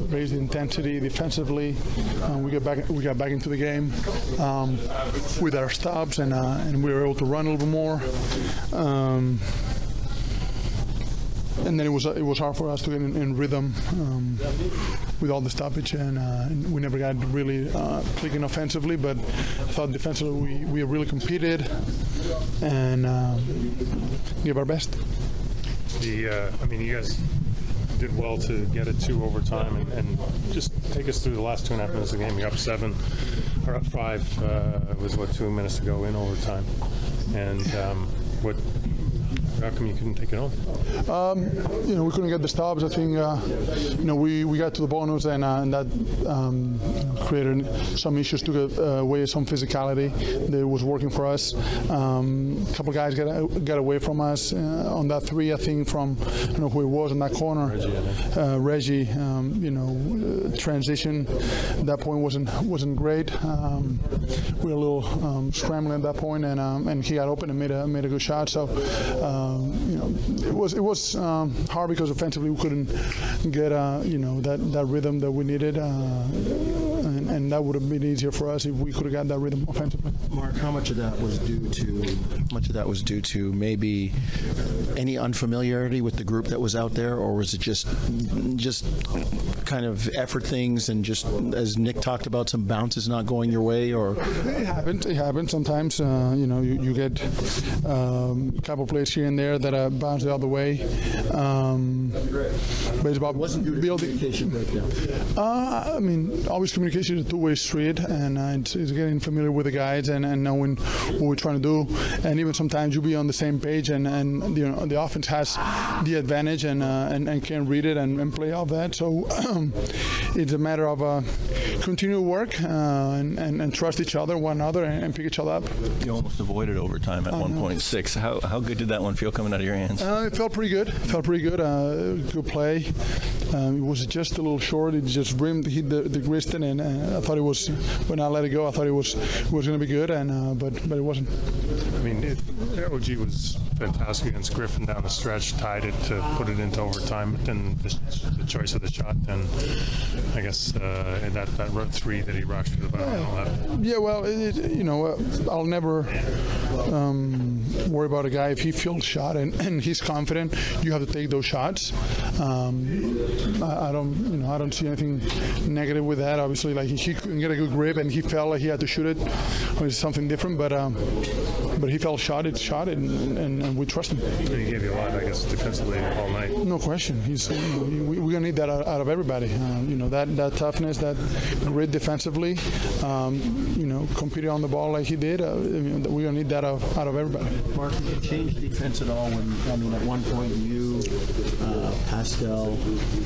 raised the intensity defensively. We got back into the game with our stops, and we were able to run a little bit more. And then it was hard for us to get in rhythm with all the stoppage, and we never got really clicking offensively. But I thought defensively we really competed and gave our best. You guys did well to get it to overtime, and just take us through the last 2.5 minutes of the game. You're up 7, or up 5. It was 2 minutes to go in overtime, and how come you couldn't take it home? We couldn't get the stops. I think we got to the bonus, and that created some issues, took away some physicality that was working for us. A couple guys got away from us on that 3. I think from who it was in that corner. Reggie. Transition at that point wasn't great. We were a little scrambling at that point, and he got open and made a good shot. So. It was hard because offensively we couldn't get that rhythm that we needed, and that would have been easier for us if we could have got that rhythm offensively. Mark, how much of that was due to maybe any unfamiliarity with the group that was out there, or was it just kind of effort things and just, as Nick talked about, some bounces not going your way? Or it happened sometimes. You get a couple plays here and there that bounce the other way. But it's about building. Communication breakdown. Always communication is a two-way street, and it's getting familiar with the guys and knowing what we're trying to do. And even sometimes you'll be on the same page, and the offense has the advantage and can read it and play off that. So it's a matter of continue to work and trust each other, one another, and pick each other up. You almost avoided overtime at 1.6. How good did that one feel coming out of your hands? It felt pretty good. Good play. It was just a little short. It just rimmed, hit the Griston, and I thought it was, when I let it go, I thought it was going to be good, but it wasn't. OG was fantastic against Griffin down the stretch, tied it to put it into overtime, but then the choice of the shot, and I guess that 3 that he rushed was about 11. Yeah, well, I'll never worry about a guy if he feels shot and he's confident. You have to take those shots. I don't see anything negative with that. Obviously, like he couldn't get a good grip and he felt like he had to shoot it, or it's something different. But he felt shot it, and we trust him. He gave you a lot, I guess, defensively all night. No question. We're gonna need that out of everybody. That toughness, that grit defensively. Competing on the ball like he did. We're gonna need that out of everybody. Mark, did you change defense at all when, at one point you, Pascal,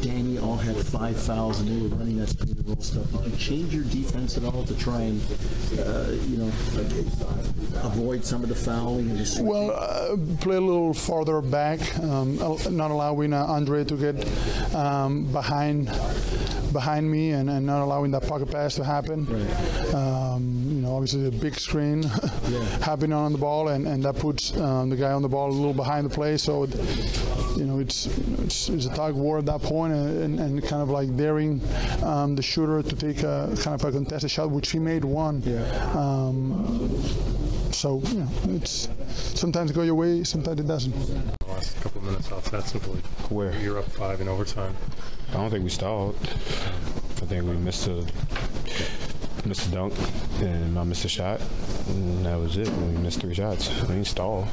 Danny all had 5 fouls and they were running that speed and roll stuff? Did you change your defense at all to try and, avoid some of the fouling? Play a little farther back, not allowing Andre to get behind me and not allowing that pocket pass to happen. Right. Obviously the big screen happening on the ball, and that puts the guy on the ball a little behind the play. So, it's a tug war at that point, and kind of like daring the shooter to take kind of a contested shot, which he made one. Yeah. So, it's sometimes it goes your way, sometimes it doesn't. Last couple of minutes offensively. Where? You're up 5 in overtime. I don't think we stalled. I think we missed a dunk, and I missed a shot, and that was it. We missed 3 shots. We didn't stall.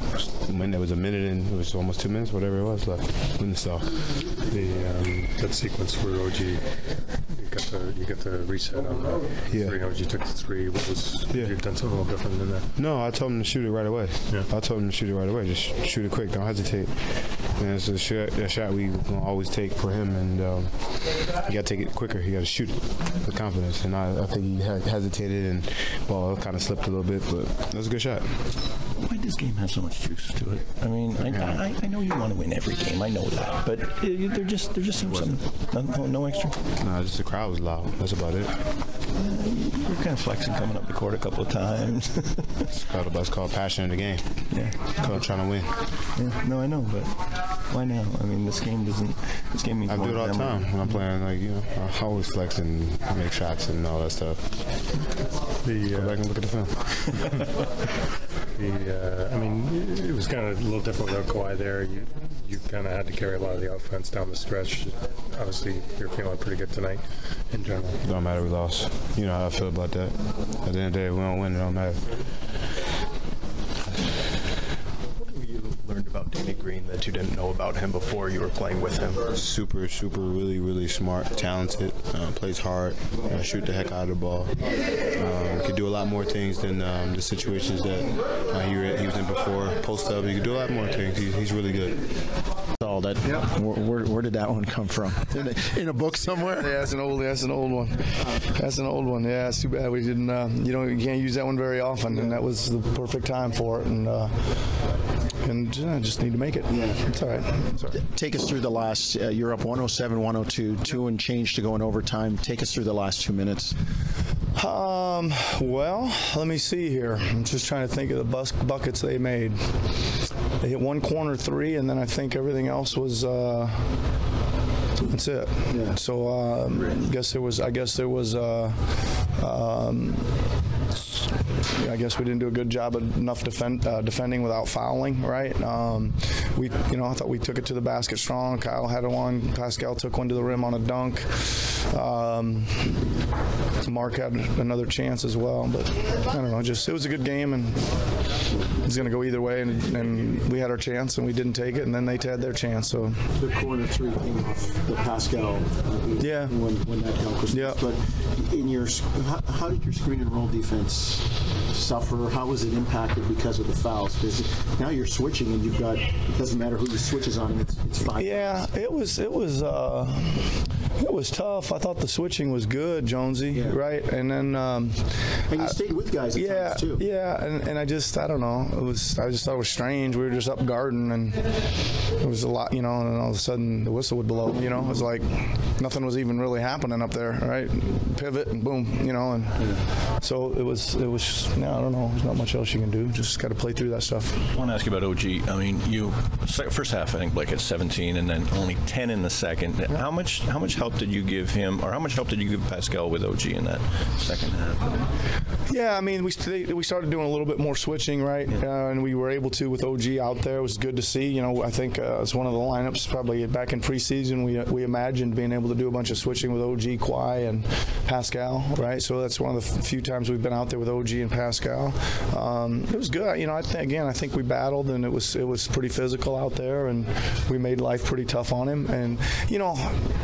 When there was a minute and it was almost 2 minutes, whatever it was left. We didn't stall. That sequence where OG, you got the reset on that. Yeah. OG took the 3. What was? You've done something a little different than that. No, I told him to shoot it right away. Yeah. I told him to shoot it right away. Just shoot it quick. Don't hesitate. And it's a shot we gonna always take for him, and you got to take it quicker. You got to shoot it with confidence. And I think he hesitated, and ball kind of slipped a little bit, but that was a good shot. Why does this game have so much juice to it? I know you want to win every game. I know that, but they're just some no extra. No, just the crowd was loud. That's about it. You're kind of flexing coming up the court a couple of times. That's called passion in the game. Yeah, called trying to win. Yeah, no, I know, but Why now? I mean, this game means I more do it all to the them. time when I'm playing. Like, you know, I always flex and make shots and all that stuff. Go back and look at the film. I mean, it was kind of a little different without Kawhi there. You kind of had to carry a lot of the offense down the stretch. Obviously, you're feeling pretty good tonight in general. Don't matter, we lost. You know how I feel about that. At the end of the day, we don't win, it don't matter. You learned about Danny Green that you didn't know about him before you were playing with him? Super, really, really smart, talented, plays hard, shoot the heck out of the ball. Could do a lot more things than the situations that he was in before. Post up, he could do a lot more things. He's really good. All that. Where did that one come from? In a book somewhere? Yeah, that's an old one. That's an old one. Yeah, it's too bad we didn't. You can't use that one very often, and that was the perfect time for it. And I just need to make it. Yeah, it's all right. Take us through the last. You're up 107-102, 2 and change to go in overtime. Take us through the last 2 minutes. Well, let me see here. I'm just trying to think of the buckets they made. They hit one corner three, and then I think everything else was. That's it. Yeah. So I guess there was. I guess we didn't do a good job enough defending without fouling, right? I thought we took it to the basket strong. Kyle had one. Pascal took one to the rim on a dunk. Mark had another chance as well, but I don't know. It was a good game, and it's going to go either way. And we had our chance, and we didn't take it, and then they had their chance. So the corner three came off the Pascal. Yeah. When that dunk was. Yeah. But how did your screen and roll defense suffer? How was it impacted because of the fouls? Because now you're switching, and you've got. It doesn't matter who you switches on. It's fine. Yeah, it was tough. I thought the switching was good, Jonesy, right? And then and you stayed with guys at times too. Yeah, and I don't know. I just thought it was strange. We were just up guarding, and it was a lot, and all of a sudden the whistle would blow. It was like nothing was even really happening up there, right? Pivot and boom, and so it was. I don't know. There's not much else you can do. Just got to play through that stuff. I want to ask you about OG. I mean, you first half I think Blake had 17, and then only 10 in the second. Yeah. How much help did you give him, or how much help did you give Pascal with OG in that second half? Yeah, I mean, we started doing a little bit more switching, right? Yeah. And we were able to with OG out there. It was good to see. I think it's one of the lineups probably back in preseason we imagined being able to do a bunch of switching with OG, Kawhi, and Pascal, right? So that's one of the few times we've been out there with OG and Pascal. It was good. I think we battled, and it was pretty physical out there, and we made life pretty tough on him. And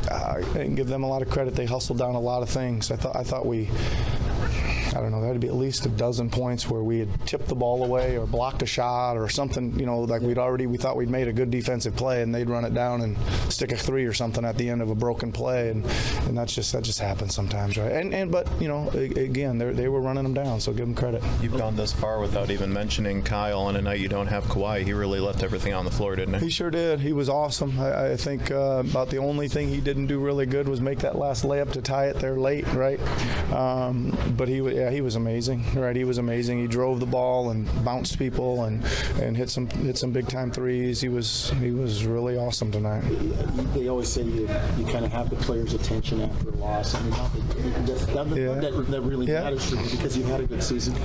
I can give them a lot of credit. They hustled down a lot of things. I thought we. I don't know, there had to be at least a dozen points where we had tipped the ball away or blocked a shot or something, like we thought we'd made a good defensive play, and they'd run it down and stick a three or something at the end of a broken play, and that just happens sometimes, right? But again, they were running them down, so give them credit. You've gone this far without even mentioning Kyle on a night you don't have Kawhi. He really left everything on the floor, didn't he? He sure did. He was awesome. I think about the only thing he didn't do really good was make that last layup to tie it there late, right? But he was amazing, right? He was amazing. He drove the ball and bounced people and hit some big time threes. He was really awesome tonight. They always say you kind of have the players' attention after a loss. I mean, that really matters for you because you had a good season.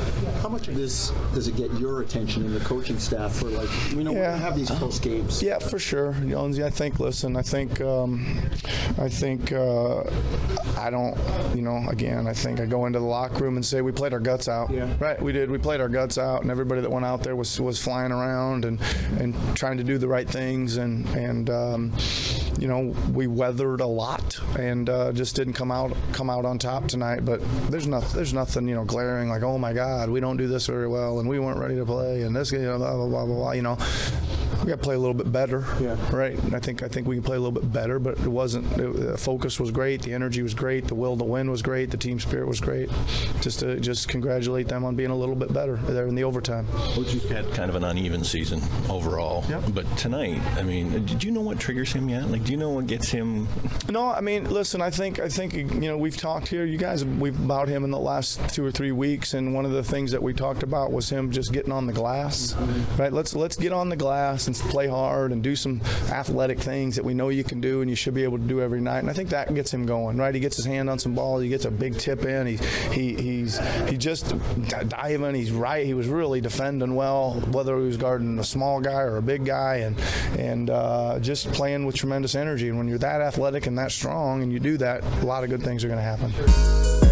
How much of this does it get your attention and the coaching staff for we're going to have these close games? Yeah, for sure, Jonesy. I think I go into the locker room and say we played our guts out. Yeah. Right, we did. We played our guts out, and everybody that went out there was flying around and trying to do the right things, and we weathered a lot and just didn't come out on top tonight. But there's nothing glaring like, oh my God, we don't do this very well, and we weren't ready to play, and this blah blah blah blah. We got to play a little bit better, right? And I think we can play a little bit better, but it wasn't. The focus was great, the energy was great, the will to win was great, the team spirit was great. Just congratulate them on being a little bit better there in the overtime. OG had kind of an uneven season overall, but tonight, I mean, did you know what triggers him yet? Do you know what gets him? No, I mean, listen, I think we've talked here, you guys, about him in the last 2 or 3 weeks, and one of the things that we talked about was him just getting on the glass, right? Let's get on the glass and play hard and do some athletic things that we know you can do and you should be able to do every night. And I think that gets him going, right? He gets his hand on some balls. He gets a big tip in. He's just diving. He's right. He was really defending well, whether he was guarding a small guy or a big guy, and just playing with tremendous energy. And when you're that athletic and that strong and you do that, a lot of good things are going to happen.